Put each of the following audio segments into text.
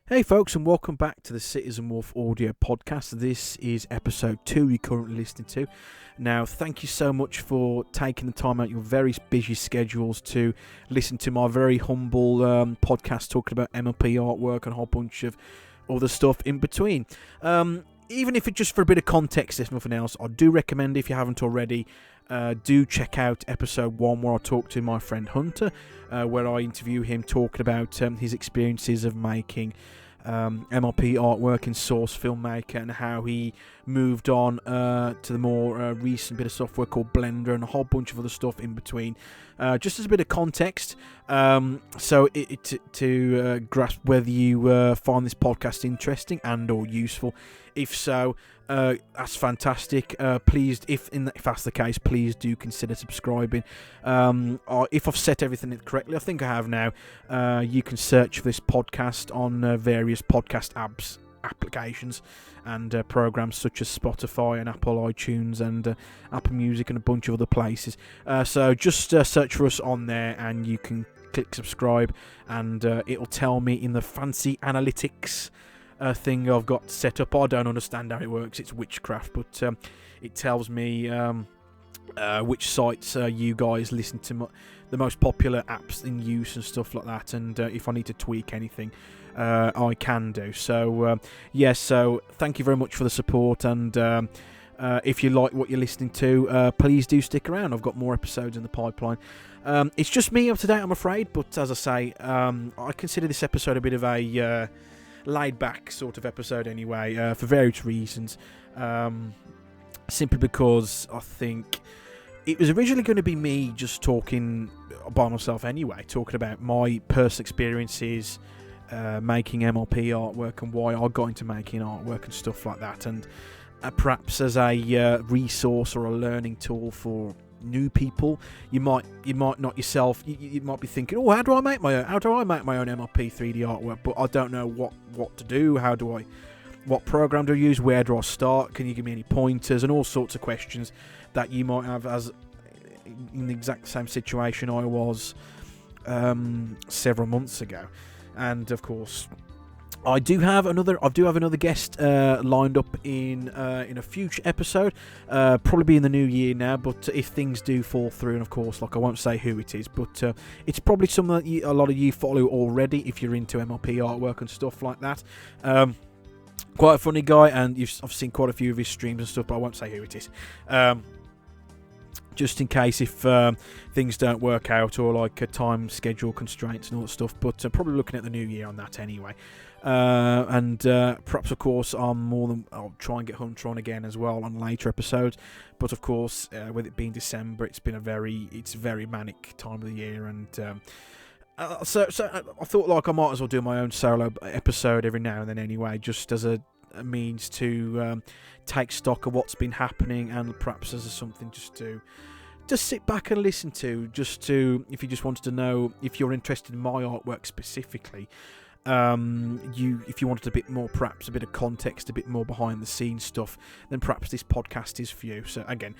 Hey folks, and welcome back to the CitizenWolf audio podcast. This is episode 2 you're currently listening to. Now, thank you so much for taking the time out of your very busy schedules to listen to my very humble podcast talking about MLP artwork and a whole bunch of other stuff in between. Even if it's just for a bit of context, if nothing else, I do recommend, if you haven't already, do check out episode 1 where I talk to my friend Hunter, where I interview him talking about his experiences of making MLP artwork and source filmmaker, and how he moved on to the more recent bit of software called Blender and a whole bunch of other stuff in between. Just as a bit of context, so to grasp whether you find this podcast interesting and or useful. If so, that's fantastic. Please, if that's the case, please do consider subscribing. If I've set everything correctly, I think I have now. You can search for this podcast on various podcast applications and programs such as Spotify and Apple iTunes and Apple Music and a bunch of other places. So just search for us on there, and you can click subscribe, and it'll tell me in the fancy analytics thing I've got set up. I don't understand how it works. It's witchcraft, but it tells me which sites you guys listen to, the most popular apps in use and stuff like that, and if I need to tweak anything, I can do. So so thank you very much for the support, and if you like what you're listening to, please do stick around. I've got more episodes in the pipeline. It's just me up to date, I'm afraid, but as I say, I consider this episode a bit of a laid-back sort of episode anyway, for various reasons. Simply because I think it was originally going to be me just talking by myself anyway, talking about my personal experiences making MLP artwork and why I got into making artwork and stuff like that, and perhaps as a resource or a learning tool for new people. You might not yourself. You might be thinking, oh, how do I make my own MLP 3D artwork? But I don't know what to do. What program do I use? Where do I start? Can you give me any pointers? And all sorts of questions that you might have as in the exact same situation I was several months ago. And of course, I do have another guest lined up in a future episode, probably be in the new year now. But if things do fall through, and of course, I won't say who it is, but it's probably someone that a lot of you follow already if you're into MLP artwork and stuff like that. Quite a funny guy, and I've seen quite a few of his streams and stuff, but I won't say who it is. Just in case if things don't work out, or time schedule constraints and all that stuff. But probably looking at the new year on that anyway. And perhaps, of course, I'll try and get Hunter on again as well on later episodes. But of course, with it being December, it's a very manic time of the year, and so I thought I might as well do my own solo episode every now and then anyway, just as a means to take stock of what's been happening, and perhaps as something just sit back and listen to, if you just wanted to know, if you're interested in my artwork specifically. If you wanted a bit more, perhaps a bit of context, a bit more behind the scenes stuff, then perhaps this podcast is for you. So again,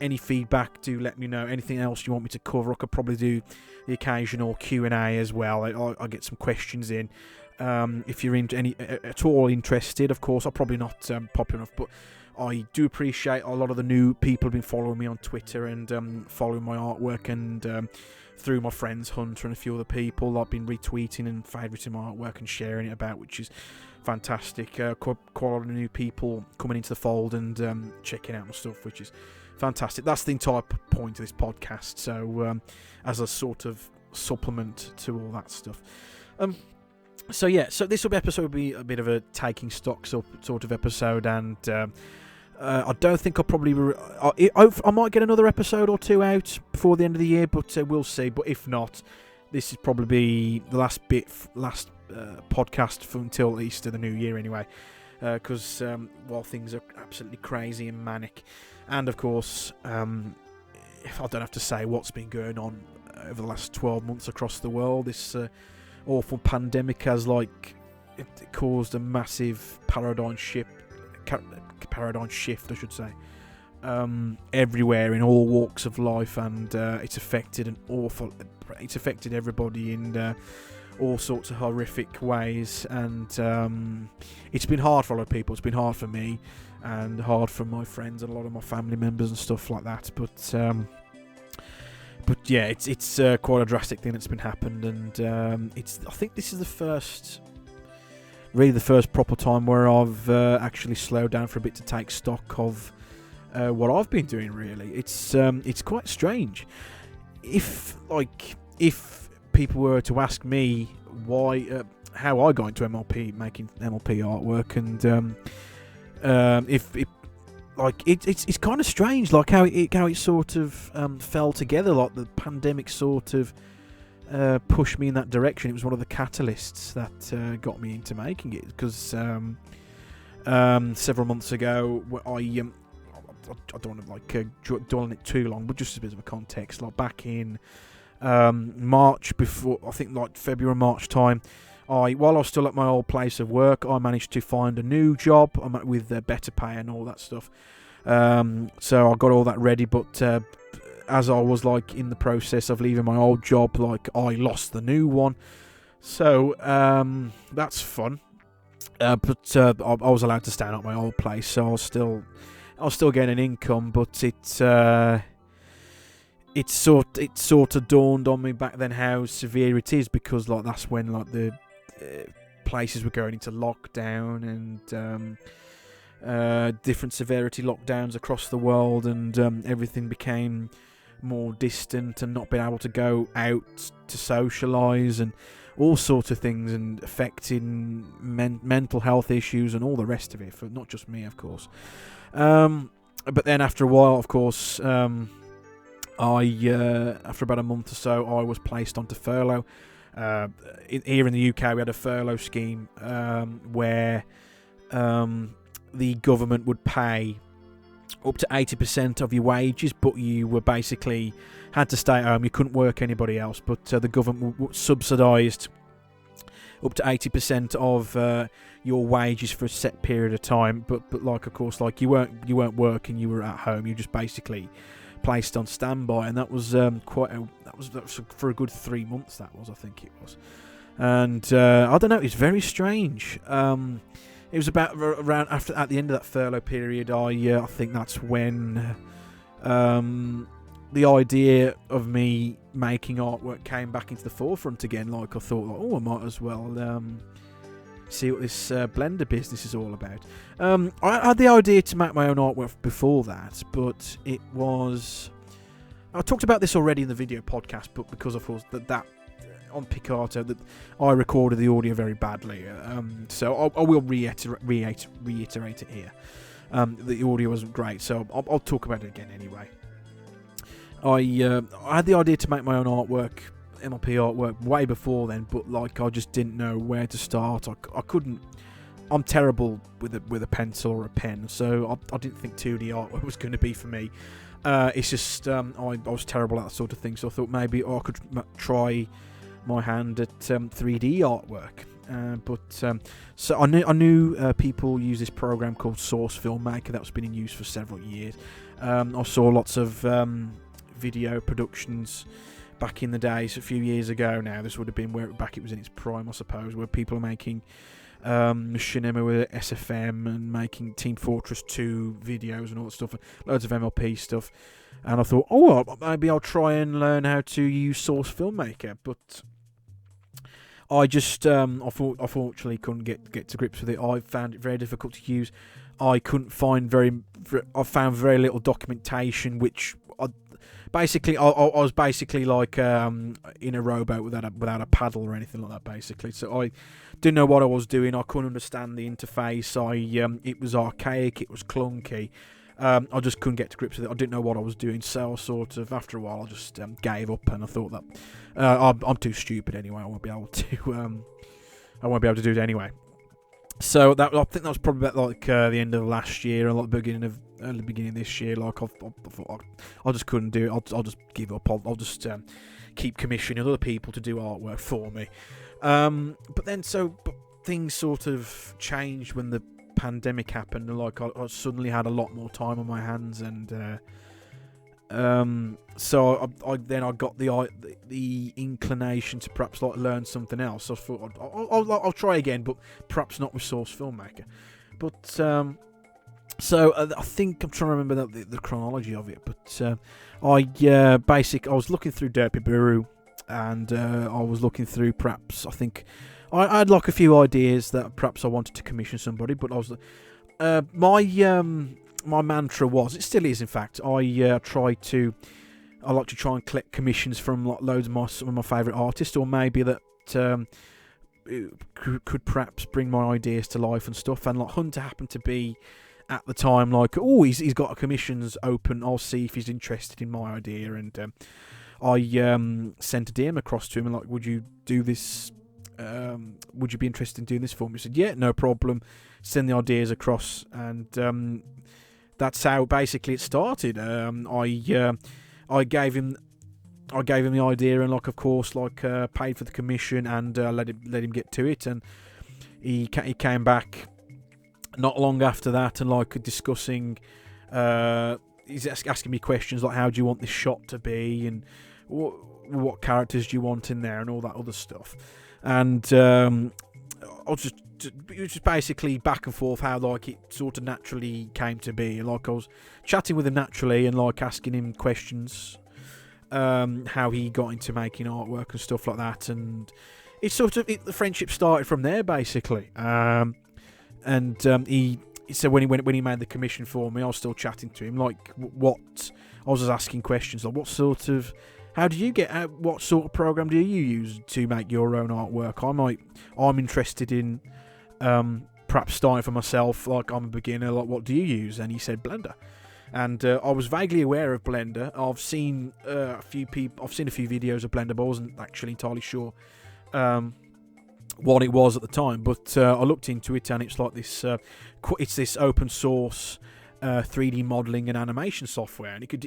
any feedback, do let me know. Anything else you want me to cover, I could probably do the occasional Q&A as well. I'll get some questions in. If you're at all interested, of course. I'm probably not popular enough, but I do appreciate a lot of the new people who've been following me on Twitter and following my artwork, and through my friends Hunter and a few other people. I've been retweeting and favouriting my artwork and sharing it about, which is fantastic. Quite a lot of new people coming into the fold and checking out my stuff, which is fantastic. That's the entire point of this podcast. So as a sort of supplement to all that stuff. So this episode will be a bit of a taking stock sort of episode, and I don't think I'll probably... I might get another episode or two out before the end of the year, but we'll see. But if not, this is probably be the last podcast for until at least the new year anyway. Because while things are absolutely crazy and manic, and of course, if I don't have to say what's been going on over the last 12 months across the world, this awful pandemic has it caused a massive paradigm shift, I should say, everywhere in all walks of life, and it's affected everybody in all sorts of horrific ways, and it's been hard for a lot of people. It's been hard for me, and hard for my friends and a lot of my family members and stuff like that. But yeah, it's quite a drastic thing that's been happened, and I think this is the first proper time where I've actually slowed down for a bit to take stock of what I've been doing. Really, it's quite strange. If people were to ask me why, how I got into MLP, making MLP artwork, and it's kind of strange, like how it sort of fell together, like the pandemic sort of pushed me in that direction. It was one of the catalysts that got me into making it, because several months ago, I don't want to dwell on it too long, but just a bit of a context, like back in March, before, I think like February, March time, while I was still at my old place of work, I managed to find a new job with better pay and all that stuff. So I got all that ready, but as I was like in the process of leaving my old job, like I lost the new one. So that's fun. But I was allowed to stay at my old place, so I was still getting an income, but it sort of dawned on me back then how severe it is, because like that's when like the places were going into lockdown, and different severity lockdowns across the world, and everything became more distant, and not being able to go out to socialise, and all sorts of things, and affecting mental health issues and all the rest of it, for not just me, of course. But then after a while, of course, after about a month or so, I was placed onto furlough. Here in the UK, we had a furlough scheme where the government would pay up to 80% of your wages, but you were basically had to stay at home. You couldn't work anybody else, but the government subsidised up to 80% of your wages for a set period of time. But like, of course, like you weren't working. You were at home. You just basically placed on standby, and that was that was for a good 3 months. I think it was, and I don't know. It's very strange. It was about around at the end of that furlough period. I think that's when the idea of me making artwork came back into the forefront again. Like I thought, like, oh, I might as well see what this Blender business is all about. I had the idea to make my own artwork before that, but it was... I talked about this already in the video podcast, but because of course that on Picato, that I recorded the audio very badly, so I will reiterate it here. The audio wasn't great, so I'll talk about it again anyway. I had the idea to make my own artwork, MLP artwork, way before then, but like I just didn't know where to start. I couldn't. I'm terrible with a pencil or a pen, so I didn't think 2D artwork was going to be for me. It's just I was terrible at that sort of thing, so I thought maybe I could try my hand at 3D artwork. So I knew people use this program called Source Filmmaker that's been in use for several years. I saw lots of video productions back in the days, a few years ago now. This would have been where it was in its prime, I suppose, where people are making machinima with SFM and making Team Fortress 2 videos and all that stuff, loads of MLP stuff. And I thought, oh, maybe I'll try and learn how to use Source Filmmaker, but I just unfortunately couldn't get to grips with it. I found it very difficult to use. I couldn't find I found very little documentation, which I was basically like in a rowboat without a paddle or anything like that, basically. So I didn't know what I was doing. I couldn't understand the interface. It was archaic. It was clunky. I just couldn't get to grips with it. I didn't know what I was doing. So I sort of, after a while, I just gave up, and I thought that I'm too stupid anyway. I won't be able to do it anyway. So I think that was probably about like the end of last year, or like beginning of this year. Like I thought I just couldn't do it. I'll just give up. I'll just keep commissioning other people to do artwork for me. But things sort of changed when the pandemic happened, and like I suddenly had a lot more time on my hands, and So I got the inclination to perhaps like learn something else. I thought I'll try again, but perhaps not with Source Filmmaker. But so I think I'm trying to remember the chronology of it. But I was looking through Derpy Buru, and I was looking through perhaps I had like a few ideas that perhaps I wanted to commission somebody, but I was my mantra was, it still is in fact, I like to try and collect commissions from like loads of some of my favourite artists, or maybe that could perhaps bring my ideas to life and stuff. And like Hunter happened to be at the time like, oh, he's got commissions open, I'll see if he's interested in my idea. And I sent a DM across to him and like, would you do this? Would you be interested in doing this for me? He said, yeah, no problem. Send the ideas across, and that's how basically it started. I gave him the idea, and like of course paid for the commission, and let him get to it. And he came back not long after that, and like discussing. He's asking me questions like, how do you want this shot to be, and what characters do you want in there, and all that other stuff. And it was just basically back and forth how like it sort of naturally came to be. And like I was chatting with him naturally and like asking him questions, how he got into making artwork and stuff like that. And it the friendship started from there basically. He said when he made the commission for me, I was still chatting to him like what I was just asking questions like, what sort of what sort of program do you use to make your own artwork? I'm interested in perhaps starting for myself, like I'm a beginner, like what do you use? And he said Blender. And I was vaguely aware of Blender. I've seen a few videos of Blender, but I wasn't actually entirely sure what it was at the time. But I looked into it, and it's like this it's this open source 3D modeling and animation software, and it could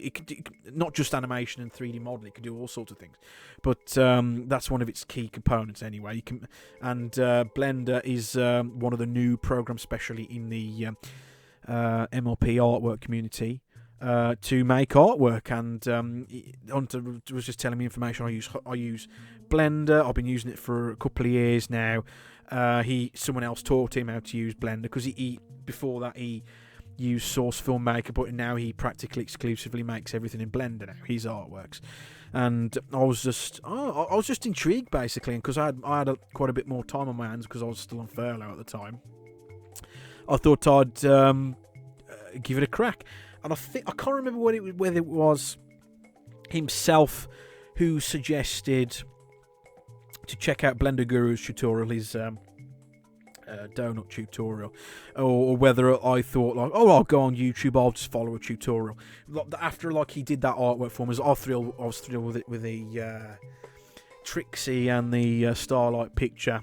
not just animation and 3D modeling, it could do all sorts of things, but that's one of its key components anyway. Blender is one of the new programs, especially in the MLP artwork community, to make artwork. And Hunter was just telling me information. I use Blender. I've been using it for a couple of years now. Someone else taught him how to use Blender, because before that he used Source Filmmaker, but now he practically exclusively makes everything in Blender now, his artworks. And I was just intrigued basically, because I had quite a bit more time on my hands because I was still on furlough at the time. I thought I'd give it a crack, and I can't remember whether it was himself who suggested to check out Blender Guru's tutorial, his donut tutorial, or whether I thought like, oh, I'll go on YouTube, I'll just follow a tutorial. After like he did that artwork for me, I was thrilled with it, with the Trixie and the Starlight the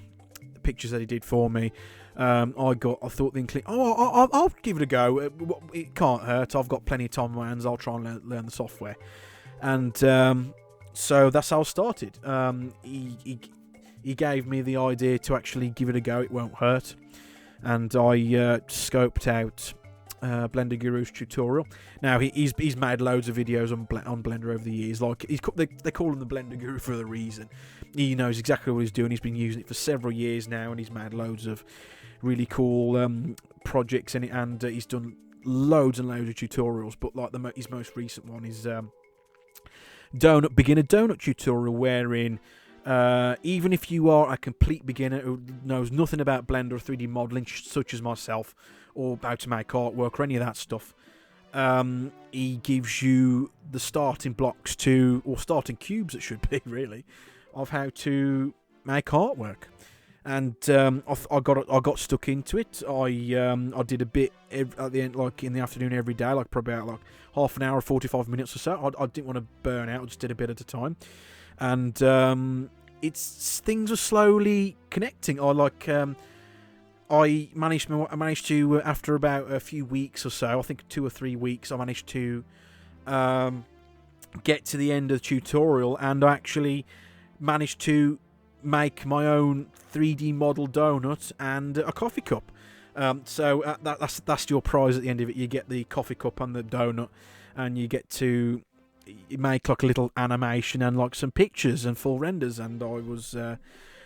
pictures that he did for me. I thought the inkling, I'll give it a go. It can't hurt. I've got plenty of time on my hands. I'll try and learn the software. And so that's how I started. He gave me the idea to actually give it a go. It won't hurt. And I scoped out Blender Guru's tutorial. Now he's made loads of videos on Blender over the years. Like they call him the Blender Guru for a reason. He knows exactly what he's doing. He's been using it for several years now, and he's made loads of really cool projects in it. And he's done loads and loads of tutorials. But like his most recent one is beginner donut tutorial, wherein even if you are a complete beginner who knows nothing about Blender or 3D modeling, such as myself, or how to make artwork or any of that stuff, he gives you the starting blocks or starting cubes, it should be really, of how to make artwork. And I got stuck into it. I did a bit at the end, like in the afternoon every day, like probably about like half an hour, 45 minutes or so. I didn't want to burn out. I just did a bit at a time. And things are slowly connecting. I managed to after about a few weeks or so, I think 2 or 3 weeks, I managed to get to the end of the tutorial, and I actually managed to make my own 3D model donut and a coffee cup. So that's your prize at the end of it. You get the coffee cup and the donut, and you get to make like a little animation and like some pictures and full renders, and I was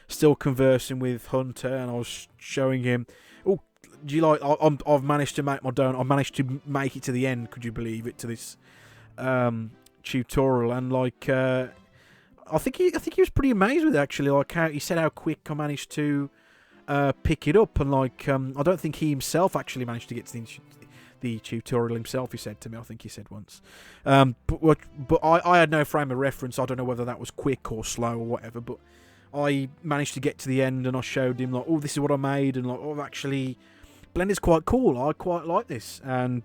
still conversing with Hunter, and I was showing him, oh, do you like, I've managed to make my donut, I've managed to make it to the end, could you believe it, to this tutorial, and like I think he was pretty amazed with it, actually, like how he said how quick I managed to pick it up, and like I don't think he himself actually managed to get to the tutorial himself, he said to me, I think he said once. But I had no frame of reference, I don't know whether that was quick or slow or whatever, but I managed to get to the end, and I showed him like, oh, this is what I made, and like, oh, actually Blender's quite cool, I quite like this, and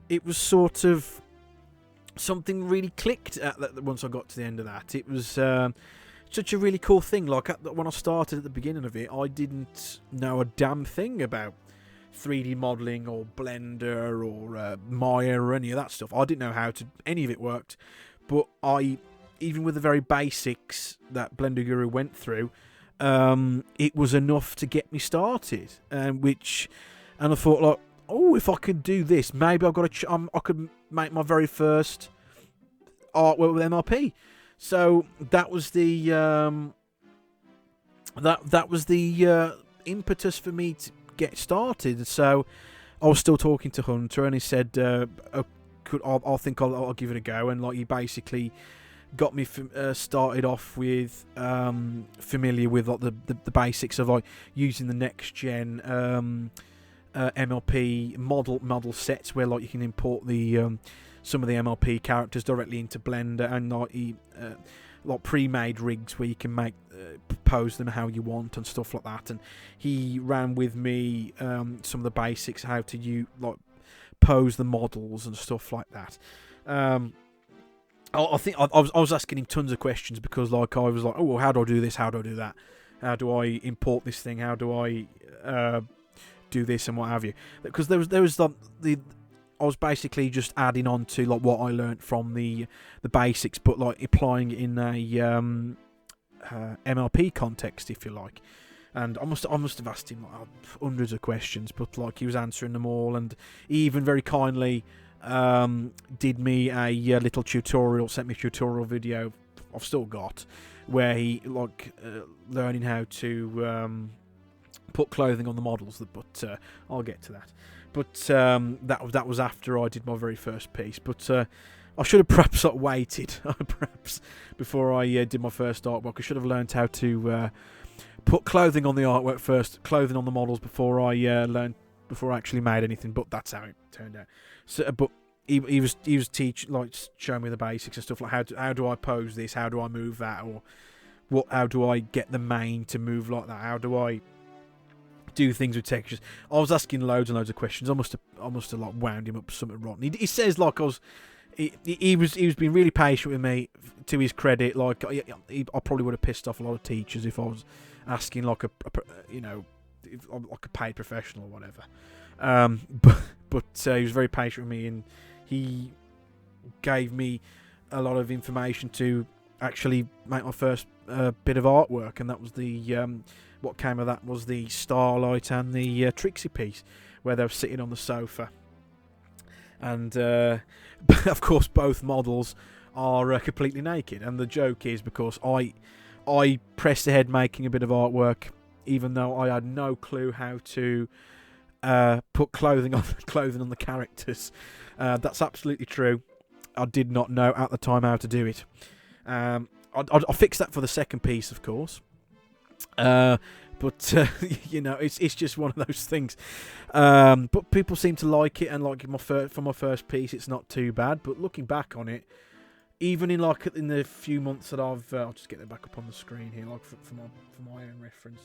it was sort of something really clicked once I got to the end of that. It was such a really cool thing. Like when I started at the beginning of it, I didn't know a damn thing about 3D modeling or Blender or Maya or any of that stuff. I didn't know how any of it worked, but even with the very basics that Blender Guru went through, it was enough to get me started. And I thought, like, oh, if I could do this, maybe I could make my very first artwork with MLP. So that was the that was the impetus for me to get started. So I was still talking to Hunter, and he said, I think I'll give it a go. And like, he basically got me started off with familiar with like the basics of like using the next gen MLP model sets, where like you can import the some of the MLP characters directly into Blender, and like pre-made rigs where you can make pose them how you want and stuff like that. And he ran with me some of the basics, how to like pose the models and stuff like that. I think I was asking him tons of questions, because like I was like, oh, well, how do I do this? How do I do that? How do I import this thing? How do I do this and what have you? Because there was I was basically just adding on to like what I learnt from the basics, but like applying it in a MLP context, if you like. And I must have asked him like hundreds of questions, but like he was answering them all, and he even very kindly did me a little tutorial, sent me a tutorial video I've still got, where he like learning how to put clothing on the models, but I'll get to that. But that was after I did my very first piece. But I should have perhaps waited, perhaps, before I did my first artwork. I should have learned how to put clothing on the artwork first, clothing on the models, before I before I actually made anything. But that's how it turned out. So, but he was teaching, like, showing me the basics and stuff, like how do I pose this, how do I move that, or how do I get the mane to move like that, how do I do things with textures. I was asking loads and loads of questions. I must have like wound him up something rotten. He says like he was being really patient with me, to his credit. Like I probably would have pissed off a lot of teachers if I was asking like like a paid professional or whatever. But he was very patient with me, and he gave me a lot of information to actually make my first bit of artwork, and that was the what came of that was the Starlight and the Trixie piece, where they were sitting on the sofa. And of course both models are completely naked, and the joke is because I pressed ahead making a bit of artwork, even though I had no clue how to put clothing on the characters. That's absolutely true. I did not know at the time how to do it. I fixed that for the second piece, of course. But it's just one of those things. But people seem to like it, and like for my first piece, it's not too bad. But looking back on it, even in the few months that I'll just get it back up on the screen here, like for my own reference.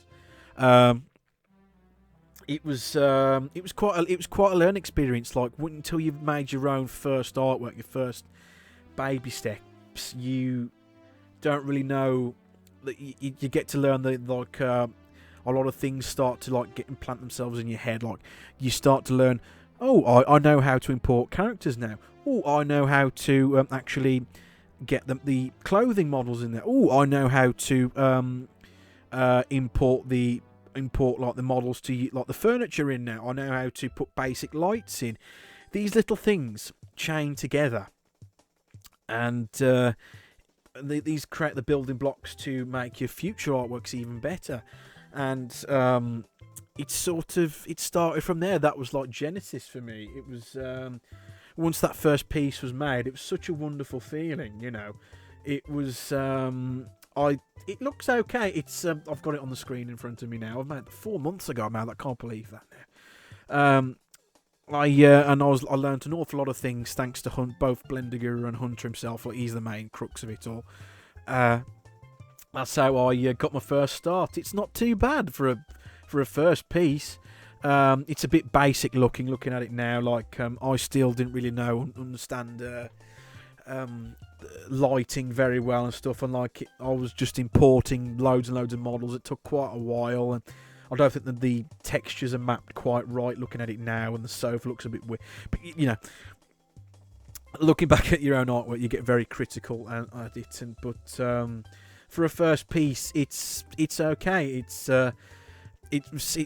It was quite a learning experience. Like, until you've made your own first artwork, your first baby steps, you don't really know. You get to learn that a lot of things start to implant themselves in your head. Like, you start to learn, oh, I know how to import characters now. Oh, I know how to actually get the clothing models in there. Oh, I know how to import the models to the furniture in now. I know how to put basic lights in. These little things chain together and these create the building blocks to make your future artworks even better. And it started from there. That was like Genesis for me. It was once that first piece was made, it was such a wonderful feeling, you know. It was it looks okay. It's I've got it on the screen in front of me now. I've made 4 months ago. I can't believe that now. I learned an awful lot of things thanks to both Blender Guru and Hunter himself. Like, he's the main crux of it all. That's how I got my first start. It's not too bad for a first piece. It's a bit basic looking at it now. Like, I still didn't really understand lighting very well and stuff. And like, I was just importing loads and loads of models. It took quite a while, and I don't think that the textures are mapped quite right looking at it now, and the sofa looks a bit weird. But, you know, looking back at your own artwork, you get very critical at it. But for a first piece, it's okay. It's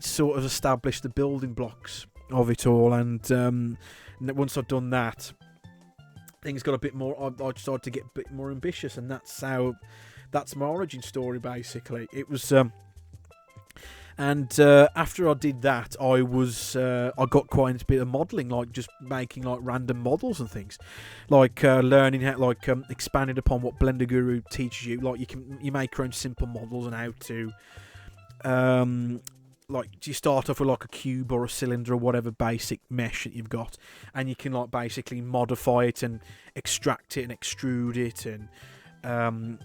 sort of established the building blocks of it all, and once I've done that, things got a bit more. I started to get a bit more ambitious, and that's my origin story basically. It was. And after I did that, I got quite into a bit of modelling, like just making like random models and things, like learning how, like expanding upon what Blender Guru teaches you. Like you make your own simple models and how to like you start off with like a cube or a cylinder or whatever basic mesh that you've got, and you can like basically modify it and extract it and extrude it and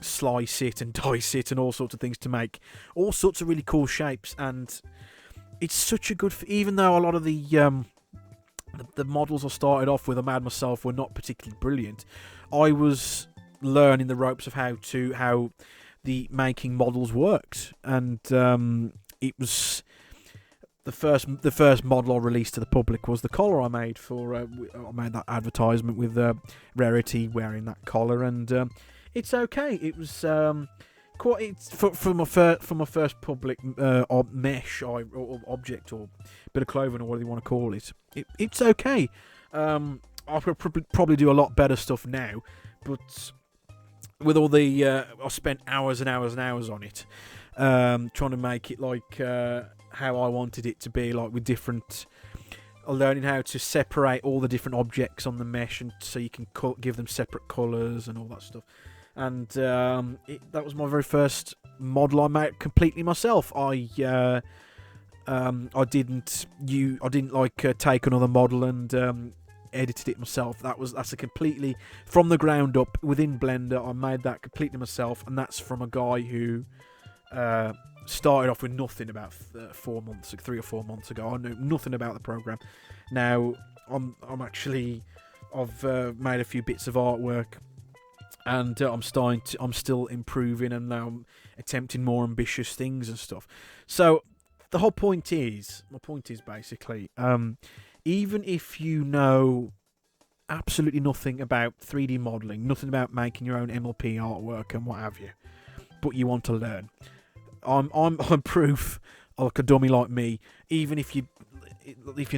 slice it and dice it and all sorts of things to make all sorts of really cool shapes. And it's such a good even though a lot of the models I started off with, I made myself, were not particularly brilliant, I was learning the ropes of how the making models worked. And it was the first model I released to the public was the collar I made for I made that advertisement with Rarity wearing that collar, and it's okay. It was quite. It's for my first public mesh or object or bit of clothing or whatever you want to call it. It's okay. I could probably do a lot better stuff now, but with all the I spent hours and hours and hours on it, trying to make it like how I wanted it to be, like with different. Learning how to separate all the different objects on the mesh, and so you can give them separate colours and all that stuff. And that was my very first model I made completely myself. I didn't like take another model and edited it myself. That's a completely from the ground up within Blender. I made that completely myself, and that's from a guy who started off with nothing about 3 or 4 months ago. I knew nothing about the program. Now I've made a few bits of artwork, and I'm still improving, and now I'm attempting more ambitious things and stuff. So my point is basically, even if you know absolutely nothing about 3D modelling, nothing about making your own MLP artwork and what have you, but you want to learn, I'm proof, like a dummy like me, even if you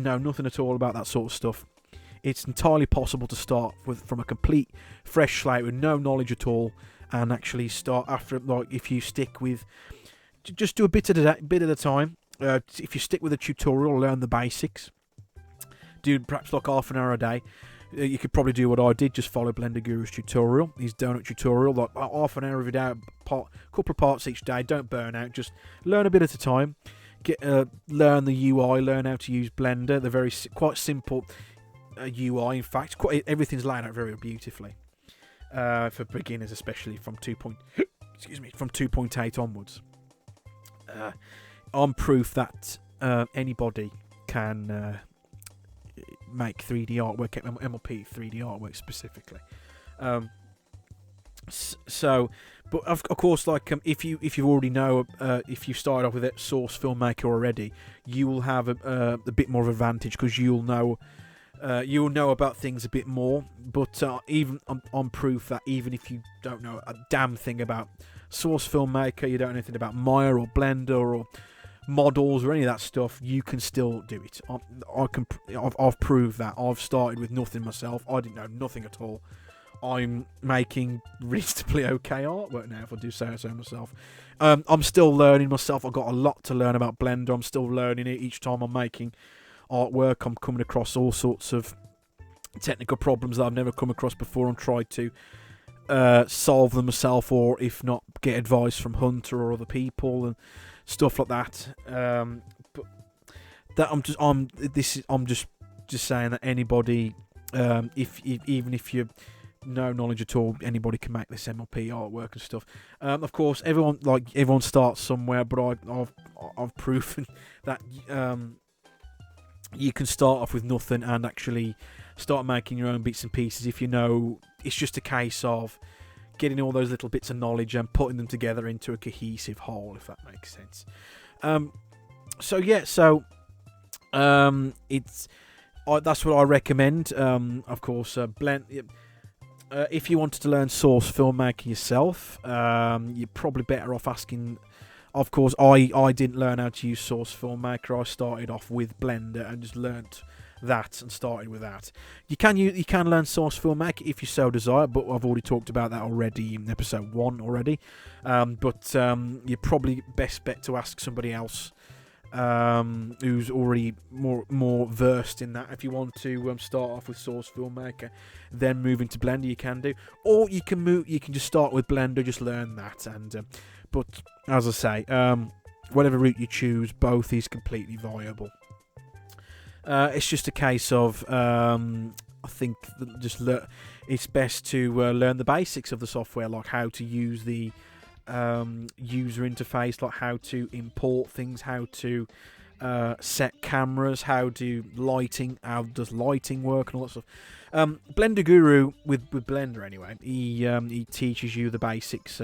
know nothing at all about that sort of stuff, it's entirely possible to start from a complete fresh slate with no knowledge at all, and actually start after, like, if you stick with, just do a bit at a time. If you stick with a tutorial, learn the basics, do perhaps like half an hour a day. You could probably do what I did, just follow Blender Guru's tutorial, his donut tutorial, like half an hour every day, couple of parts each day. Don't burn out, just learn a bit at a time. Learn the UI, learn how to use Blender, the quite simple UI. In fact, everything's laid out very beautifully for beginners, especially from 2.8 onwards. I'm proof that anybody can make 3D artwork, MLP 3D artwork specifically. But of course, like if you already know, if you started off with a Source Filmmaker already, you will have a bit more of advantage, because you'll know about things a bit more. But even I'm proof that even if you don't know a damn thing about Source Filmmaker, you don't know anything about Maya or Blender or models or any of that stuff, you can still do it. I've proved that. I've started with nothing myself. I didn't know nothing at all. I'm making reasonably okay artwork now, if I do say so myself. I'm still learning myself. I've got a lot to learn about Blender. I'm still learning it each time I'm making artwork. I'm coming across all sorts of technical problems that I've never come across before and tried to solve them myself, or if not, get advice from Hunter or other people and stuff like that. But that I'm just saying that anybody, even if you no knowledge at all, anybody can make this MLP artwork and stuff. Of course, everyone starts somewhere, but I've proven that you can start off with nothing and actually start making your own bits and pieces if you know. It's just a case of getting all those little bits of knowledge and putting them together into a cohesive whole, if that makes sense. That's what I recommend. Of course, if you wanted to learn source filmmaking yourself, you're probably better off asking. Of course, I didn't learn how to use Source Filmmaker. I started off with Blender and just learnt that and started with that. You can learn Source Filmmaker if you so desire, but I've already talked about that already in episode 1 already. But you're probably best bet to ask somebody else who's already more versed in that. If you want to start off with Source Filmmaker, then move into Blender, you can do, or you can just start with Blender, just learn that. And but as I say, whatever route you choose, both is completely viable. It's just a case of I think it's best to learn the basics of the software, like how to use the user interface, like how to import things, how to set cameras, how does lighting work, and all that stuff. Blender Guru with Blender anyway, he teaches you the basics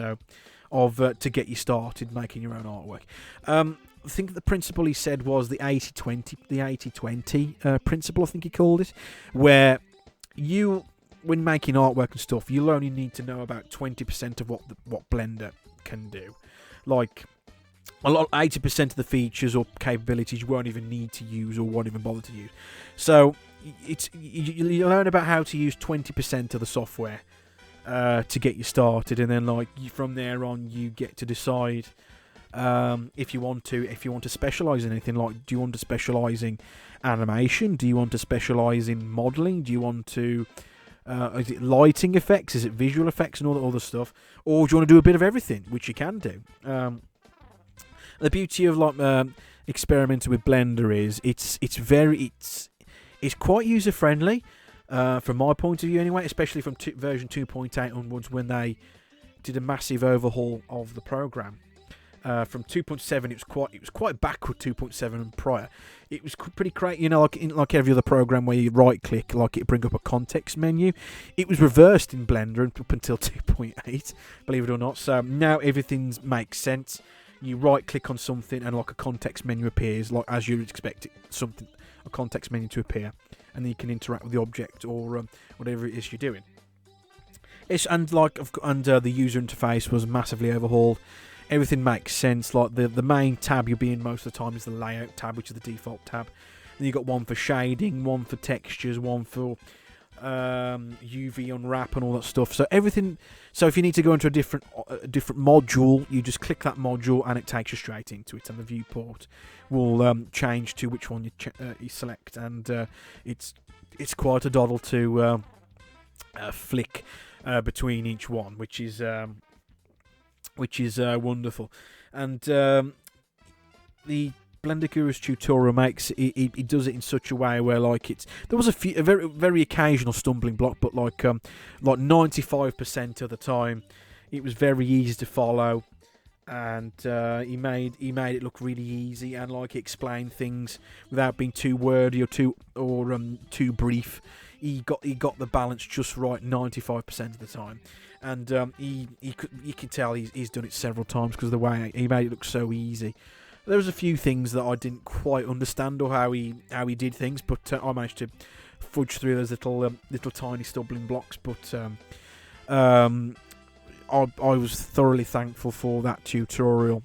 of to get you started making your own artwork. I think the principle he said was the 80-20 principle, I think he called it, where when making artwork and stuff, you'll only need to know about 20% of what Blender can do. Like, 80% of the features or capabilities you won't even need to use or won't even bother to use. So you learn about how to use 20% of the software to get you started, and then from there on you get to decide if you want to specialize in anything. Like, do you want to specialize in animation? Do you want to specialize in modeling? Do you want to is it lighting effects? Is it visual effects and all that other stuff? Or do you want to do a bit of everything, which you can do? The beauty of experimenting with Blender is it's quite user friendly from my point of view anyway, especially from version 2.8 onwards, when they did a massive overhaul of the program. From 2.7, it was quite backward. 2.7 and prior, it was pretty crazy. Like every other program where you right click, like it bring up a context menu. It was reversed in Blender up until 2.8, believe it or not. So now everything makes sense. You right click on something and like a context menu appears, like as you'd expect a context menu to appear, and then you can interact with the object or whatever it is you're doing. The user interface was massively overhauled. Everything makes sense. Like the main tab you'll be in most of the time is the layout tab, which is the default tab. Then you've got one for shading, one for textures, one for UV unwrap and all that stuff. So everything. So if you need to go into a different module, you just click that module and it takes you straight into it, and the viewport will change to which one you select. And it's quite a doddle to flick between each one, which is wonderful. And the Blender Guru's tutorial makes it does it in such a way where there was a very very occasional stumbling block, but like 95% of the time it was very easy to follow, and he made it look really easy, and explain things without being too wordy or too brief. He got the balance just right 95% of the time. And you can tell he's done it several times because of the way he made it look so easy. There was a few things that I didn't quite understand or how he did things, but I managed to fudge through those little tiny stumbling blocks. But I was thoroughly thankful for that tutorial,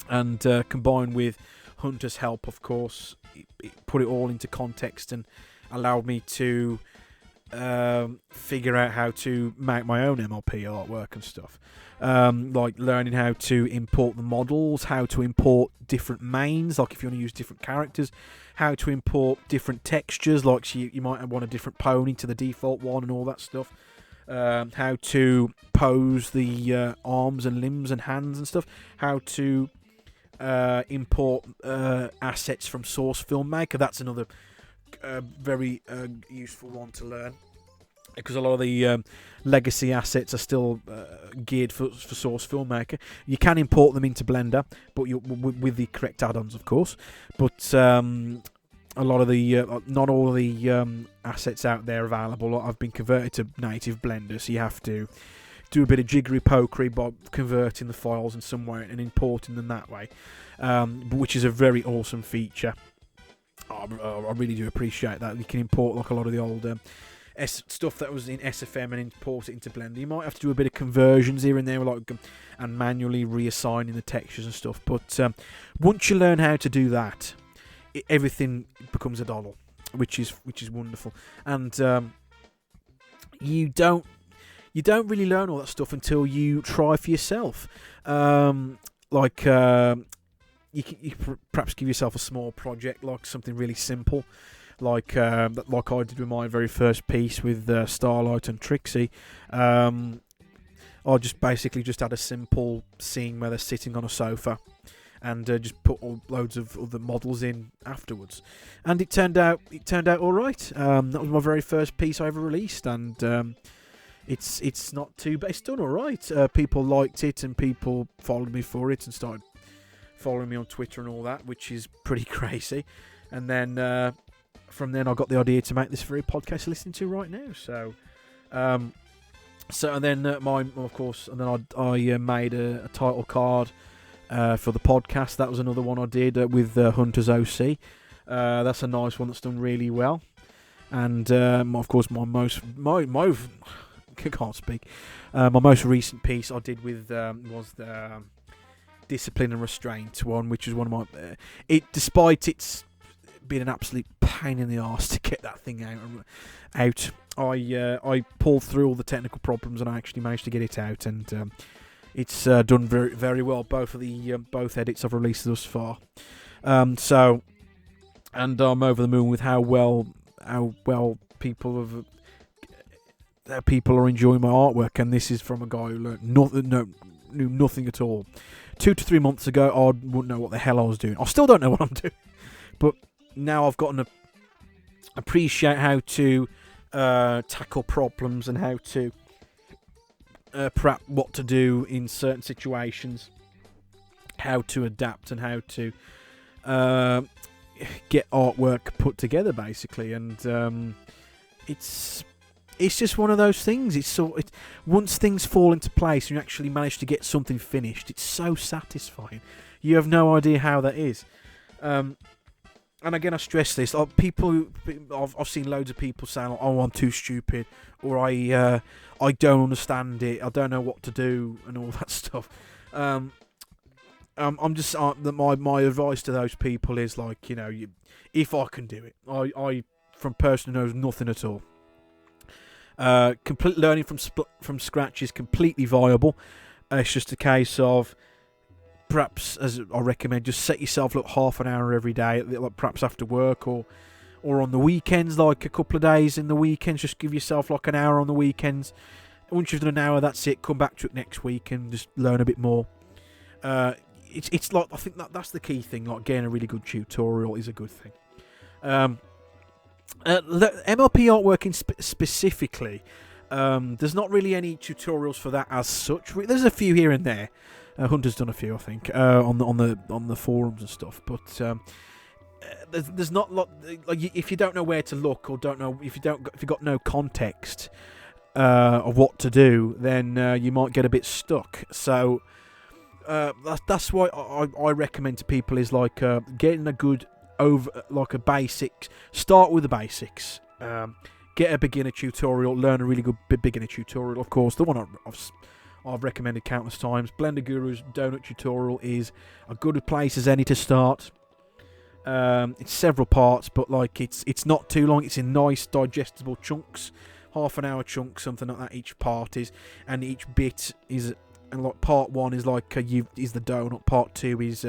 and combined with Hunter's help, of course, it put it all into context and allowed me to figure out how to make my own MLP artwork and stuff. Like learning how to import the models, how to import different mains, like if you want to use different characters, how to import different textures, like so you might want a different pony to the default one and all that stuff. How to pose the arms and limbs and hands and stuff. How to import assets from Source Filmmaker. That's another very useful one to learn, because a lot of the legacy assets are still geared for Source Filmmaker. You can import them into Blender, but with the correct add-ons, of course. But a lot of the not all of the assets out there available have been converted to native Blender, so you have to do a bit of jiggery pokery by converting the files in some way and importing them that way, which is a very awesome feature. I really do appreciate that. You can import like a lot of the old stuff that was in SFM and import it into Blender. You might have to do a bit of conversions here and there, like and manually reassigning the textures and stuff. But once you learn how to do that, everything becomes a doddle, which is wonderful. And you don't really learn all that stuff until you try for yourself. You can perhaps give yourself a small project, like something really simple, like I did with my very first piece with Starlight and Trixie. I just had a simple scene where they're sitting on a sofa, and just put loads of other models in afterwards, and it turned out all right. That was my very first piece I ever released, and it's not too bad. It's done all right. People liked it, and people followed me for it and started following me on Twitter and all that, which is pretty crazy. And then from then I got the idea to make this very podcast you're listening to right now. So and then I made a title card for the podcast. That was another one I did with Hunters OC. That's a nice one that's done really well. And of course my most recent piece I did with was the Discipline and Restraint one, which is one of my despite its being an absolute pain in the arse to get that thing out, I pulled through all the technical problems and I actually managed to get it out, and it's done very, very well. Both of the both edits I've released thus far. And I'm over the moon with how well people are enjoying my artwork. And this is from a guy who knew nothing at all. 2 to 3 months ago, I wouldn't know what the hell I was doing. I still don't know what I'm doing, but now I've gotten to appreciate how to tackle problems and how to perhaps what to do in certain situations, how to adapt and how to get artwork put together, basically. And it's just one of those things. Once things fall into place and you actually manage to get something finished, it's so satisfying. You have no idea how that is. And again, I stress this. I've seen loads of people saying, like, "Oh, I'm too stupid," or "I don't understand it. I don't know what to do," and all that stuff. I'm just my advice to those people is, like, if I can do it, I from a person who knows nothing at all. Complete learning from scratch is completely viable. It's just a case of perhaps, as I recommend, just set yourself half an hour every day, like perhaps after work or on the weekends, like a couple of days in the weekends. Just give yourself like an hour on the weekends. Once you've done an hour, that's it. Come back to it next week and just learn a bit more. It's like, I think that's the key thing. Like, getting a really good tutorial is a good thing. The MLP artworking specifically, there's not really any tutorials for that as such. There's a few here and there. Hunter's done a few, I think, on the forums and stuff. But there's not a lot. Like, if you don't know where to look, or if you've got no context of what to do, then you might get a bit stuck. So that's why I recommend to people is like getting a good a basic. Start with the basics. Get a beginner tutorial. Learn a really good beginner tutorial. Of course, the one I've recommended countless times. Blender Guru's donut tutorial is a good place as any to start. It's several parts, but like it's not too long. It's in nice digestible chunks. half an hour chunk, something like that. Each part is, and each bit is, and like part 1 is like is the donut, part 2 is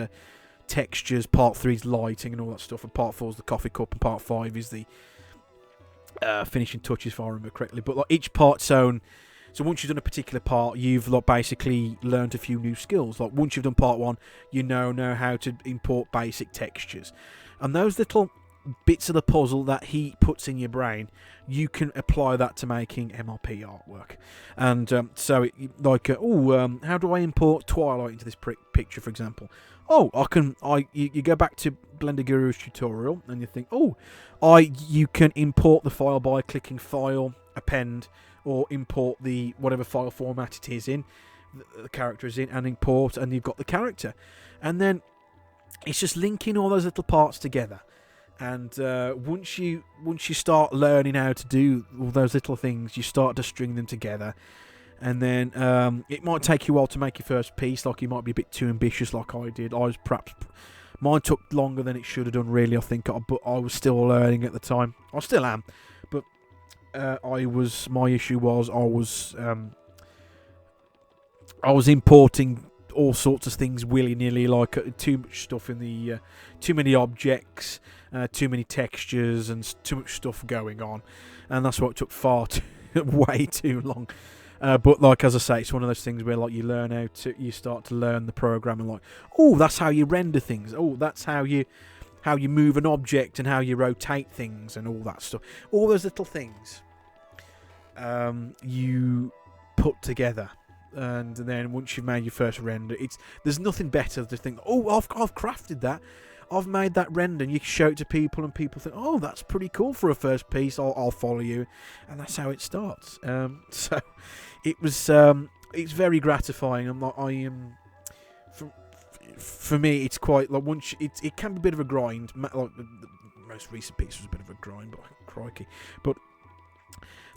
textures, part 3 is lighting and all that stuff, and part 4 is the coffee cup, and part 5 is the finishing touches, if I remember correctly. But like each part's own. So once you've done a particular part, you've like basically learned a few new skills. Like once you've done part 1, you know how to import basic textures, and those little bits of the puzzle that he puts in your brain, you can apply that to making MLP artwork. And how do I import Twilight into this picture, for example? You go back to Blender Guru's tutorial and you think, you can import the file by clicking File, Append, or import the whatever file format it is in, the character is in, and import, and you've got the character. And then it's just linking all those little parts together. And once you start learning how to do all those little things, you start to string them together. And then it might take you a while to make your first piece. Like you might be a bit too ambitious, like I did. Mine took longer than it should have done, really. I think, but I was still learning at the time. I still am, but my issue was I was importing all sorts of things willy-nilly, like too much stuff in the too many objects, too many textures, and too much stuff going on, and that's what it took way too long. But like as I say, it's one of those things where like you start to learn the program, and like, that's how you render things. That's how you move an object and how you rotate things and all that stuff. All those little things you put together. And then once you've made your first render, there's nothing better to think, I've crafted that, I've made that render, and you can show it to people, and people think, that's pretty cool for a first piece, I'll follow you, and that's how it starts. So it was, it's very gratifying. For me, it's quite like it can be a bit of a grind. Like the most recent piece was a bit of a grind, but crikey, but.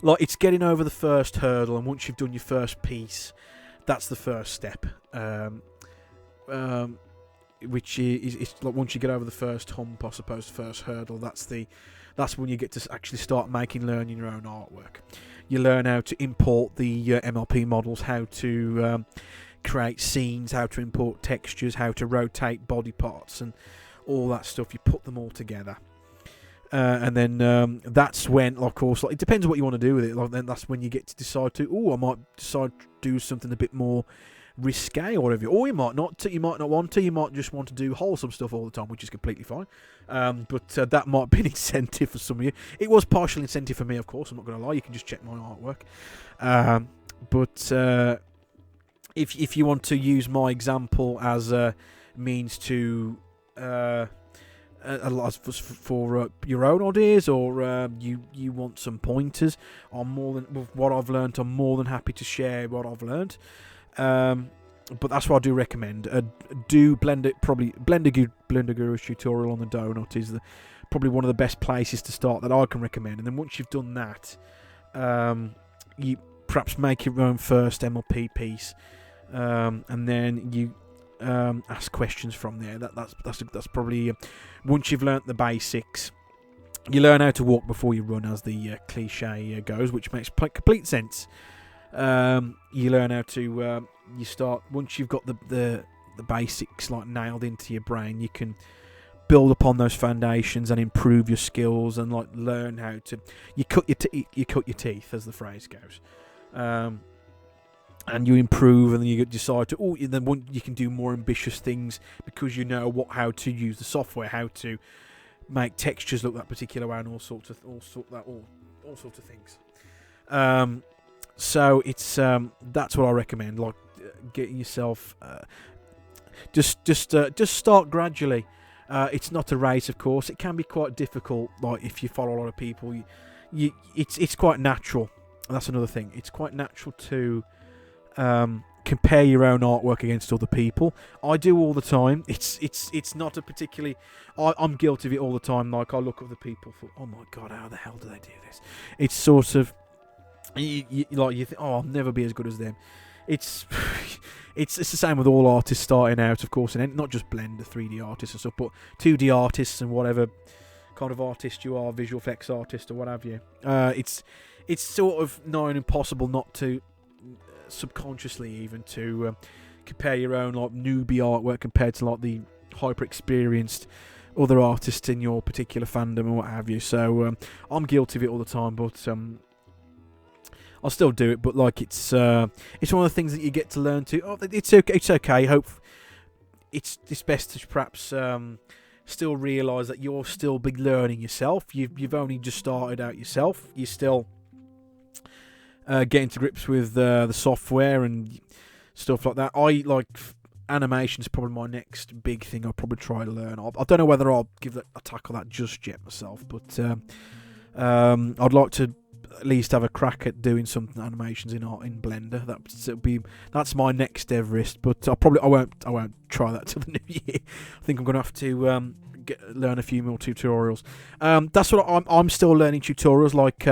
Like, it's getting over the first hurdle, and once you've done your first piece, that's the first step. Which is like once you get over the first hump, I suppose, first hurdle, that's when you get to actually start learning your own artwork. You learn how to import the MLP models, how to create scenes, how to import textures, how to rotate body parts, and all that stuff. You put them all together. And then that's when, of course, like, it depends on what you want to do with it. Like, then that's when you get to decide I might decide to do something a bit more risque or whatever. Or you might not. You might not want to. You might just want to do wholesome stuff all the time, which is completely fine. But that might be an incentive for some of you. It was partial incentive for me, of course. I'm not going to lie. You can just check my artwork. But if you want to use my example as a means to a lot for your own ideas, or you want some pointers on with what I've learned, I'm more than happy to share what I've learned. But that's what I do recommend. Do Blender Guru's tutorial on the donut is probably one of the best places to start that I can recommend. And then once you've done that, you perhaps make your own first MLP piece, and then you ask questions from there. That's probably once you've learnt the basics, you learn how to walk before you run, as the cliche goes, which makes complete sense. You learn how to you start once you've got the basics like nailed into your brain. You can build upon those foundations and improve your skills, and like learn how to you cut your teeth, as the phrase goes. And you improve, and then you decide to then you can do more ambitious things because you know how to use the software, how to make textures look that particular way, and all sorts of things. So it's that's what I recommend. Like getting yourself just start gradually. It's not a race, of course. It can be quite difficult. Like if you follow a lot of people, it's quite natural. And that's another thing. It's quite natural to compare your own artwork against other people. I do all the time. It's not a particularly. I'm guilty of it all the time. Like I look at the people for, oh my god, how the hell do they do this? It's sort of you think, I'll never be as good as them. It's the same with all artists starting out, of course, and not just Blender 3D artists and stuff, but 2D artists and whatever kind of artist you are, visual effects artist or what have you. It's sort of nigh impossible not to subconsciously even to compare your own like newbie artwork compared to like the hyper experienced other artists in your particular fandom or what have you. So I'm guilty of it all the time, but I'll still do it. But like it's one of the things that you get to learn to. Oh, it's okay. It's okay. Hope it's best to perhaps still realise that you're still be learning yourself. You've only just started out yourself. You're still getting to grips with the software and stuff like that. I like animation is probably my next big thing. I'll probably try to learn. I don't know whether I'll tackle that just yet myself, but I'd like to at least have a crack at doing some animations in Blender. That's my next Everest, but I won't try that till the new year. I think I'm gonna have to learn a few more tutorials. That's what I'm still learning tutorials, like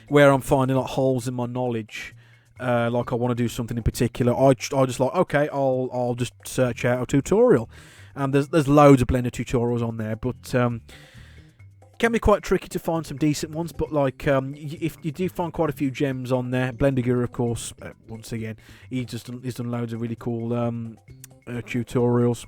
where I'm finding like holes in my knowledge. Like I want to do something in particular, I just like, okay, I'll just search out a tutorial, and there's loads of Blender tutorials on there, but it can be quite tricky to find some decent ones. But like if you do find quite a few gems on there, Blender Guru, of course, once again, he's done loads of really cool tutorials,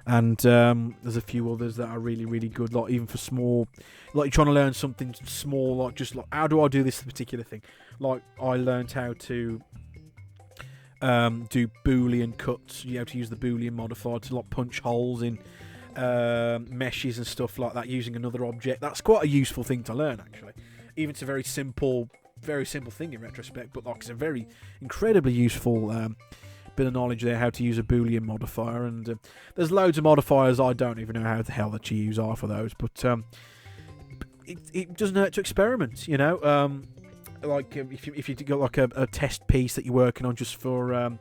and there's a few others that are really, really good, like even for small, like you're trying to learn something small, like just like how do I do this particular thing. Like I learned how to do Boolean cuts. You have to use the Boolean modifier to like punch holes in meshes and stuff like that using another object. That's quite a useful thing to learn, actually. Even it's a very simple thing in retrospect, but like it's a very incredibly useful bit of knowledge there, how to use a Boolean modifier. And there's loads of modifiers I don't even know how the hell that you use are for those, but it doesn't hurt to experiment, you know. Like if you got like a test piece that you're working on just for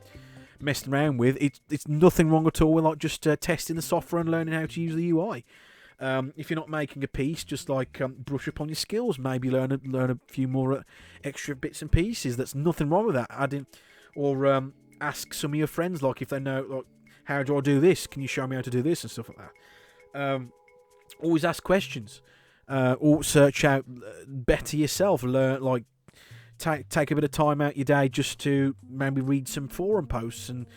messing around with, it's nothing wrong at all with like just testing the software and learning how to use the UI. If you're not making a piece, just like brush up on your skills, maybe learn a few more extra bits and pieces. There's nothing wrong with that. Adding or ask some of your friends, like if they know, like, how do I do this? Can you show me how to do this and stuff like that. Always ask questions. Or search out, better yourself. Learn, like take a bit of time out your day just to maybe read some forum posts and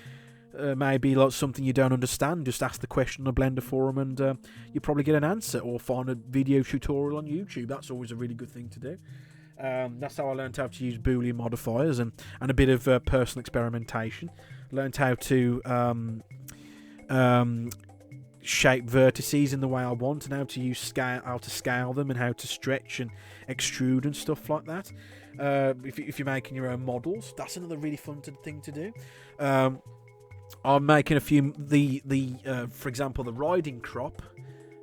maybe like something you don't understand. Just ask the question on the Blender forum and you probably get an answer, or find a video tutorial on YouTube. That's always a really good thing to do. That's how I learned how to use Boolean modifiers and a bit of personal experimentation. Learned how to shape vertices in the way I want, and how to scale them, and how to stretch and extrude and stuff like that. If you're making your own models, that's another really fun thing to do. I'm making a few for example, the riding crop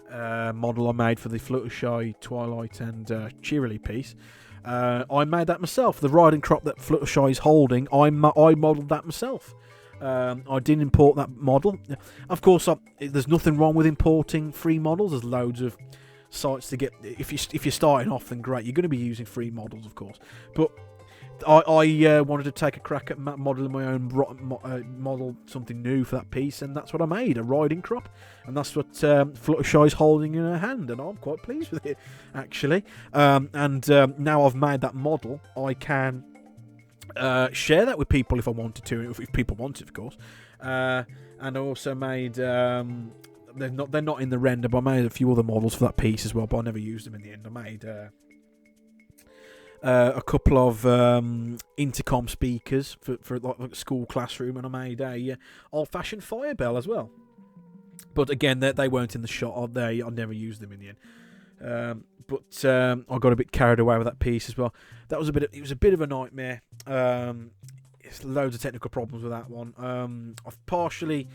model I made for the Fluttershy, Twilight and Cheerily piece. I made that myself. The riding crop that Fluttershy is holding, I modelled that myself. I didn't import that model. Of course, there's nothing wrong with importing free models. There's loads of sites to get. If you're starting off, then great. You're going to be using free models, of course. But I wanted to take a crack at modelling my own model, something new for that piece, and that's what I made, a riding crop, and that's what Fluttershy's holding in her hand, and I'm quite pleased with it, actually. And now I've made that model, I can share that with people if I wanted to, if people want it, of course. And I also made they're not in the render, but I made a few other models for that piece as well, but I never used them in the end. I made a couple of intercom speakers for like a school classroom, and I made a old-fashioned fire bell as well. But again, they weren't in the shot. I never used them in the end. But I got a bit carried away with that piece as well. It was a bit of a nightmare. There's loads of technical problems with that one. I've partially.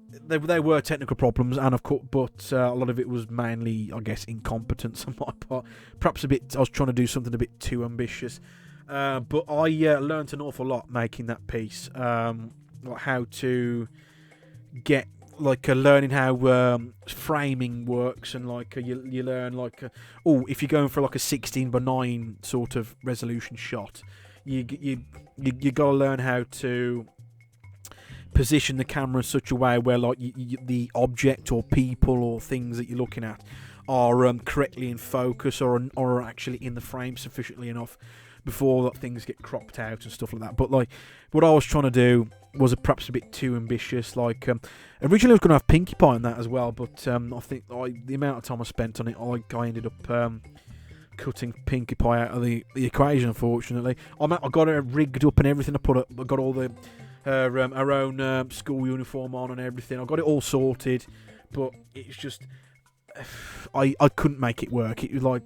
There were technical problems, and of course, but a lot of it was mainly, I guess, incompetence on my part. Perhaps I was trying to do something a bit too ambitious. But I learned an awful lot making that piece. Like how to get, like, learning how framing works, and like you learn like, if you're going for like a 16:9 sort of resolution shot, you gotta learn how to position the camera in such a way where like the object or people or things that you're looking at are correctly in focus or are actually in the frame sufficiently enough before things get cropped out and stuff like that. But like, what I was trying to do was perhaps a bit too ambitious. Like, originally I was going to have Pinkie Pie in that as well, but I think the amount of time I spent on it, I ended up cutting Pinkie Pie out of the equation. Unfortunately, I got her rigged up and everything. I got all the her own school uniform on and everything. I got it all sorted, but it's just I couldn't make it work. It was like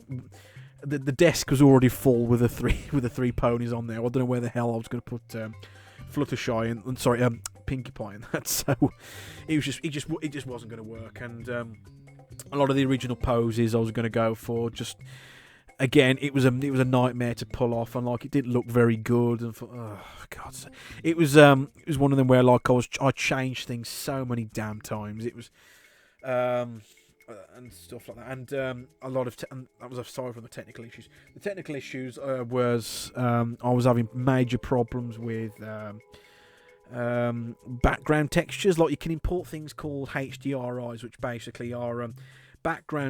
the desk was already full with the three ponies on there. I don't know where the hell I was going to put Fluttershy and Pinkie Pie in that. So it just wasn't going to work. And a lot of the original poses I was going to go for, just again, it was a nightmare to pull off, and like it didn't look very good. And oh god, it was one of them where like I changed things so many damn times. It was and stuff like that, and a lot of and that was aside from the technical issues. The technical issues was I was having major problems with background textures. Like, you can import things called HDRIs, which basically are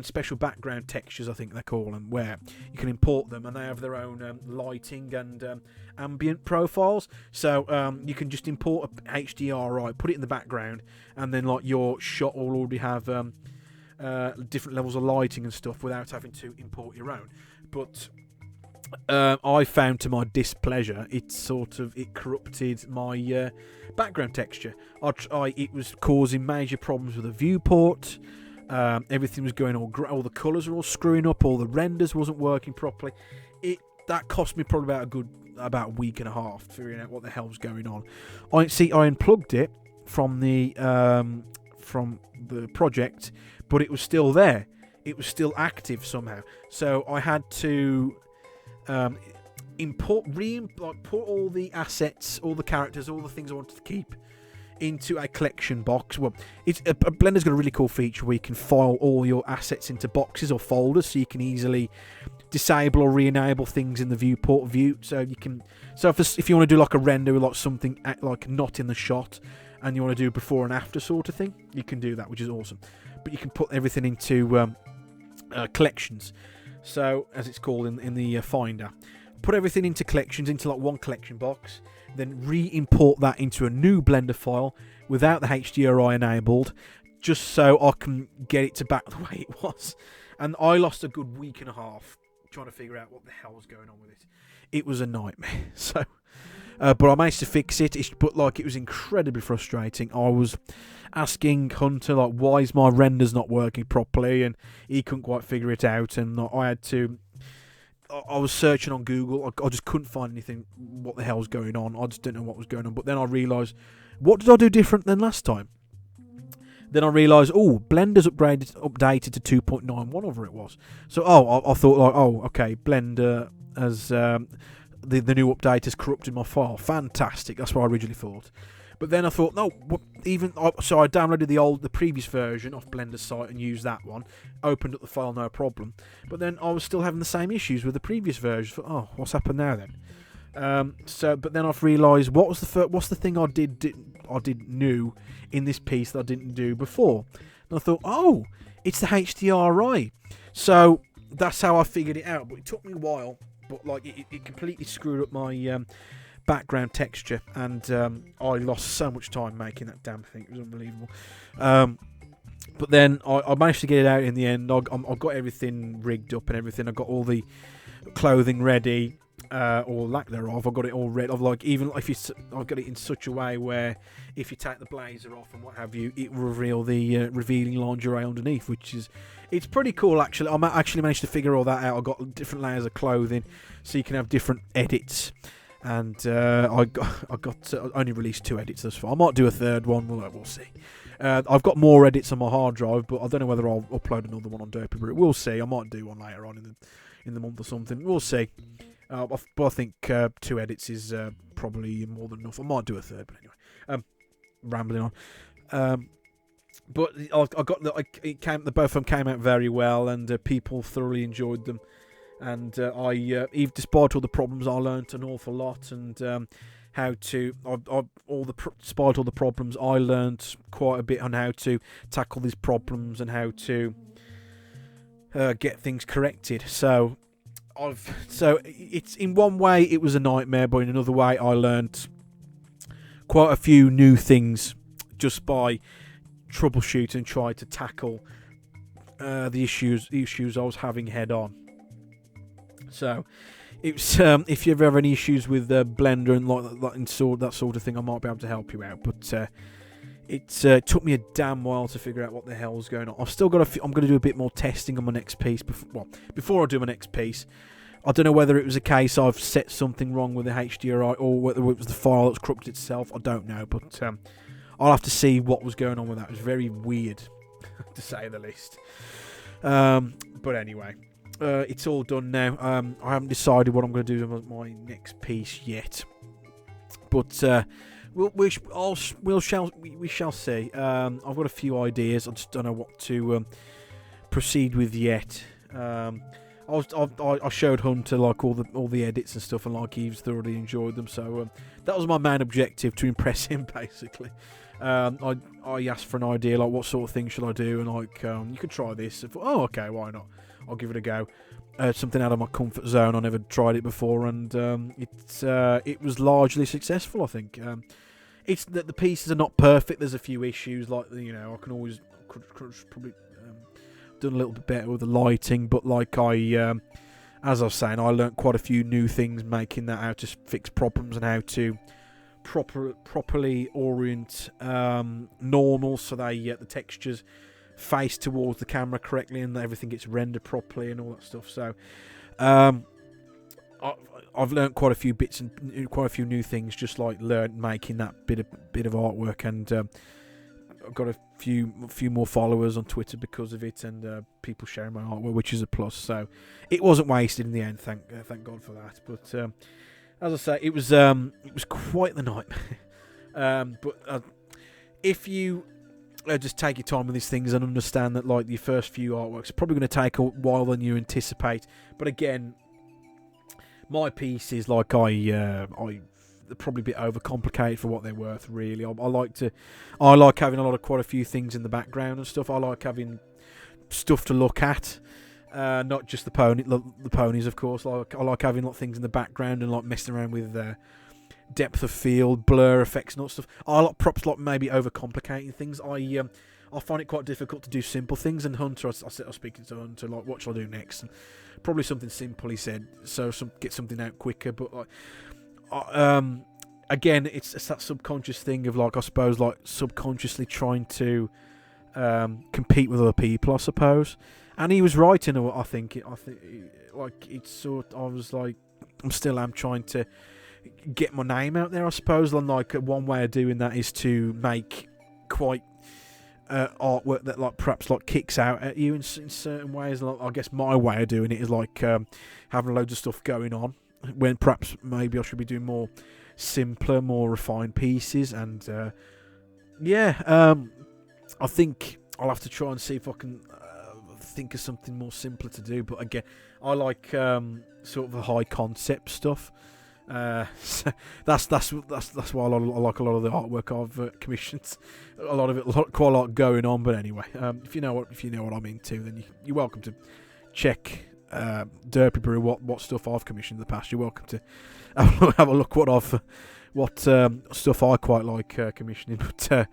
special background textures, I think they call them, where you can import them and they have their own lighting and ambient profiles. So you can just import a HDRI, put it in the background, and then like your shot will already have different levels of lighting and stuff without having to import your own. But I found, to my displeasure, it corrupted my background texture. It was causing major problems with the viewport. Everything was going all the colours were all screwing up, all the renders wasn't working properly. That cost me probably about a week and a half figuring out what the hell was going on. I unplugged it from the project, but it was still there. It was still active somehow. So I had to put all the assets, all the characters, all the things I wanted to keep into a collection box. Well, Blender's got a really cool feature where you can file all your assets into boxes or folders, so you can easily disable or re-enable things in the viewport view. So you can, if you want to do like a render with like something like not in the shot, and you want to do before and after sort of thing, you can do that, which is awesome. But you can put everything into collections, so as it's called in the Finder. Put everything into collections, into like one collection box, then re-import that into a new Blender file without the HDRI enabled, just so I can get it to back the way it was. And I lost a good week and a half trying to figure out what the hell was going on with it. It was a nightmare. So, but I managed to fix it. But like, it was incredibly frustrating. I was asking Hunter like, why is my renders not working properly, and he couldn't quite figure it out. And I was searching on Google. I just couldn't find anything. What the hell's going on? I just didn't know what was going on. But then I realised, what did I do different than last time? Then I realised, Blender's updated to 2.9, whatever it was. So, I thought like, okay, Blender has the new update has corrupted my file. Fantastic. That's what I originally thought. But then I thought, no, so I downloaded the previous version off Blender's site and used that one. Opened up the file, no problem. But then I was still having the same issues with the previous version. Thought, what's happened now then? But then I've realised, what's the thing I did new in this piece that I didn't do before? And I thought, it's the HDRI. So that's how I figured it out. But it took me a while. But like, it completely screwed up my background texture, and I lost so much time making that damn thing. It was unbelievable. But then I managed to get it out in the end. I got everything rigged up and everything. I got all the clothing ready, or lack thereof. I got it all ready. I've got it in such a way where if you take the blazer off and what have you, it will reveal the revealing lingerie underneath, it's pretty cool actually. I actually managed to figure all that out. I got different layers of clothing, so you can have different edits. And I only released 2 edits thus far. I might do a third one. We'll see. I've got more edits on my hard drive, but I don't know whether I'll upload another one on Derpy Brew. We'll see. I might do one later on in the month or something. We'll see. But I think 2 edits is probably more than enough. I might do a third, but anyway, rambling on. But I got both of them came out very well, and people thoroughly enjoyed them. And even despite all the problems, I learnt an awful lot, and despite all the problems, I learnt quite a bit on how to tackle these problems and how to get things corrected. So it's, in one way it was a nightmare, but in another way I learnt quite a few new things just by troubleshooting and trying to tackle the issues I was having head on. So it's if you ever have any issues with Blender and that sort of thing, I might be able to help you out. But it took me a damn while to figure out what the hell's going on. I've still got I'm going to do a bit more testing on my next piece. Before I do my next piece, I don't know whether it was a case I've set something wrong with the HDRI or whether it was the file that's corrupted itself. I don't know, but I'll have to see what was going on with that. It was very weird, to say the least. But anyway, it's all done now. I haven't decided what I'm going to do with my next piece yet, but we shall see. I've got a few ideas. I just don't know what to proceed with yet. I showed Hunter like all the edits and stuff, and like he's thoroughly enjoyed them. So that was my main objective, to impress him, basically. I asked for an idea, like what sort of thing should I do, and like you could try this. I thought, oh, okay, why not? I'll give it a go. Something out of my comfort zone. I never tried it before, and it was largely successful, I think. It's that the pieces are not perfect. There's a few issues, like I can always could probably done a little bit better with the lighting, but like as I was saying, I learnt quite a few new things making that, how to fix problems and how to properly orient normal so the textures face towards the camera correctly and everything gets rendered properly and all that stuff. So I've learnt quite a few bits and quite a few new things, just like making that bit of artwork, and I've got a few more followers on Twitter because of it, and people sharing my artwork, which is a plus. So it wasn't wasted in the end. Thank God for that. But as I say, it was quite the nightmare. But if you just take your time with these things and understand that, like, your first few artworks are probably going to take a while than you anticipate. But again, my pieces, like they're probably a bit overcomplicated for what they're worth. Really, I like having quite a few things in the background and stuff. I like having stuff to look at. Not just the ponies, of course. I like having things in the background and like messing around with depth of field, blur effects, and all stuff. I like props, like maybe overcomplicating things. I find it quite difficult to do simple things. And Hunter, I was speaking to Hunter, like, what shall I do next? And probably something simple, he said. So get something out quicker. But like, again, it's that subconscious thing of, like, I suppose, like, subconsciously trying to compete with other people, I suppose. And he was right in a, I think like, it's sort. I was like, I'm trying to get my name out there, I suppose. And like, one way of doing that is to make quite artwork that, like, perhaps like kicks out at you in certain ways. Like, I guess my way of doing it is like having loads of stuff going on when perhaps maybe I should be doing more simpler, more refined pieces. And I think I'll have to try and see if I can think of something more simpler to do. But again, I like sort of the high concept stuff. So that's why I like a lot of the artwork I've commissioned. A lot of it, quite a lot going on. But anyway, if you know what I'm into, then you're welcome to check Derpy Brew what stuff I've commissioned in the past. You're welcome to have a look what stuff I quite like commissioning. But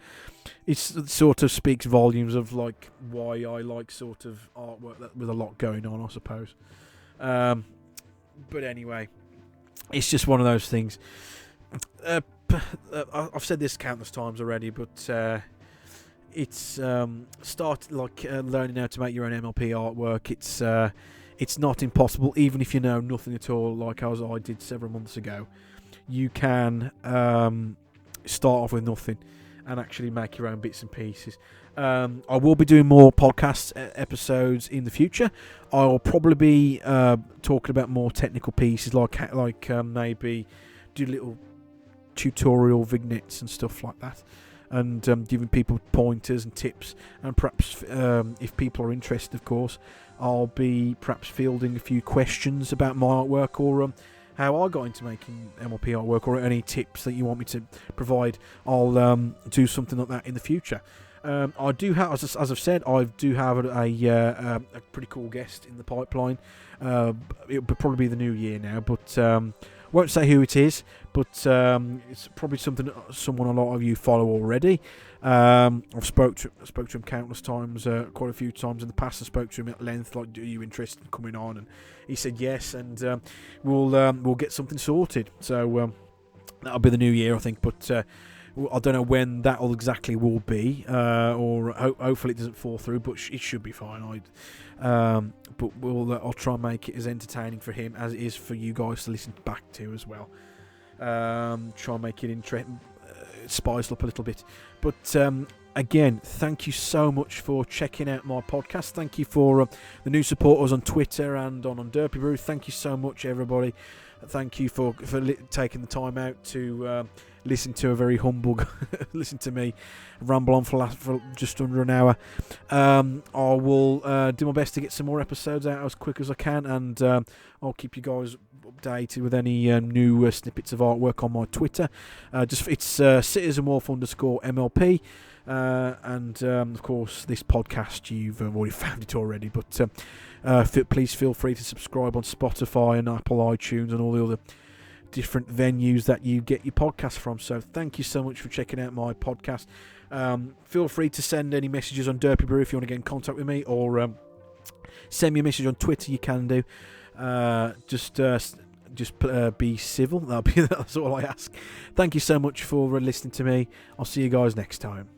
it sort of speaks volumes of, like, why I like sort of artwork with a lot going on, I suppose. But anyway, it's just one of those things. I've said this countless times already, but it's start learning how to make your own MLP artwork. It's not impossible, even if you know nothing at all, like as I did several months ago. You can start off with nothing and actually make your own bits and pieces. I will be doing more podcast episodes in the future. I'll probably be talking about more technical pieces, like maybe do little tutorial vignettes and stuff like that, and giving people pointers and tips. And perhaps if people are interested, of course, I'll be perhaps fielding a few questions about my artwork, or how I got into making MLP artwork, or any tips that you want me to provide. I'll do something like that in the future. I do have, as I've said, I do have a pretty cool guest in the pipeline. It'll probably be the new year now, but won't say who it is. But it's probably someone a lot of you follow already. I've spoke to him countless times, quite a few times in the past. I spoke to him at length, like, "Do you interested in coming on?" And he said yes, and we'll get something sorted. So that'll be the new year, I think. But I don't know when that exactly will be, or hopefully it doesn't fall through, but it should be fine. But I'll try and make it as entertaining for him as it is for you guys to listen back to as well. Try and make it interesting, spiced up a little bit. But again, thank you so much for checking out my podcast. Thank you for the new supporters on Twitter and on Derpy Brew. Thank you so much, everybody. Thank you for taking the time out to listen to a very humble listen to me ramble on for just under an hour. I will do my best to get some more episodes out as quick as I can, and I'll keep you guys updated with any new snippets of artwork on my Twitter. It's CitizenWolf _MLP. And of course, this podcast, you've already found it already, but please feel free to subscribe on Spotify and Apple iTunes and all the other different venues that you get your podcast from. So thank you so much for checking out my podcast. Feel free to send any messages on Derpy Brew if you want to get in contact with me, or send me a message on Twitter. You can do. Just be civil. That's all I ask. Thank you so much for listening to me. I'll see you guys next time.